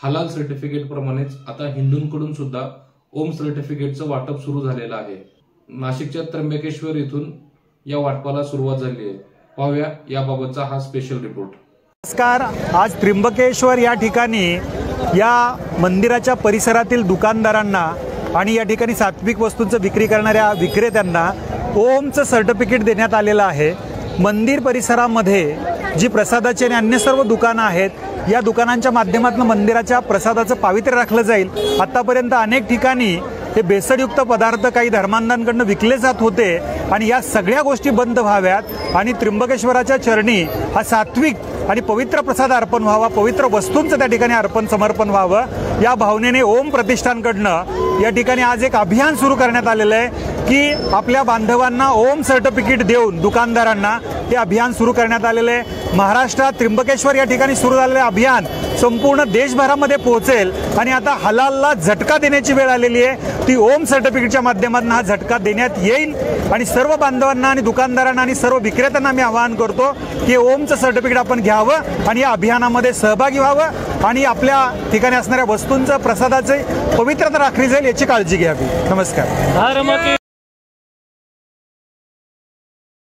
हलाल सर्टिफिकेट प्रमाणेच आता हिंदूंकडून सुद्धा ओम सर्टिफिकेटचं वाटप सुरू झालेलं आहे। नाशिकच्या त्र्यंबकेश्वर इथून या वाटपाला सुरुवात झाली आहे। पाहूया याबाबतचा हा स्पेशल रिपोर्ट। नमस्कार, आज त्र्यंबकेश्वर या ठिकाणी या मंदिराच्या परिसरातील दुकानदारांना आणि या ठिकाणी सात्विक वस्तूंचं विक्री करणाऱ्या विक्रेत्यांना ओमचं सर्टिफिकेट देण्यात आलेलं आहे। मंदिर परिसरामध्ये जी प्रसादाची आणि अन्य सर्व दुकानं आहेत, या दुकानांच्या माध्यमातून मंदिराच्या प्रसादाचं पावित्र्य राखलं जाईल। आतापर्यंत अनेक ठिकाणी हे बेसडयुक्त पदार्थ काही धर्मांधांकडून विकले जात होते आणि या सगळ्या गोष्टी बंद व्हाव्यात आणि त्र्यंबकेश्वराच्या चरणी हा सात्विक आणि पवित्र प्रसाद अर्पण व्हावा, पवित्र वस्तूंचं त्या ठिकाणी अर्पण समर्पण व्हावं, या भावनेने ओम प्रतिष्ठानकडनं या ठिकाणी आज एक अभियान सुरू करण्यात आलेलं आहे की आपल्या बांधवांना ओम सर्टिफिकेट देऊन दुकानदारांना हे अभियान सुरू करण्यात आलेलं आहे। महाराष्ट्रात त्र्यंबकेश्वर या ठिकाणी सुरू झालेले अभियान संपूर्ण देशभरामध्ये पोहोचेल आणि आता हलालला झटका देण्याची वेळ आलेली आहे। ती ओम सर्टिफिकेटच्या माध्यमातून हा झटका देण्यात येईल आणि सर्व बांधवांना आणि दुकानदारांना आणि सर्व विक्रेत्यांना मी आवाहन करतो की ओमचं सर्टिफिकेट आपण घ्यावं आणि या अभियानामध्ये सहभागी व्हावं आणि आपल्या ठिकाणी असणाऱ्या वस्तूंचं प्रसादाचे पवित्रता राखली जाईल याची काळजी घ्यावी। नमस्कार।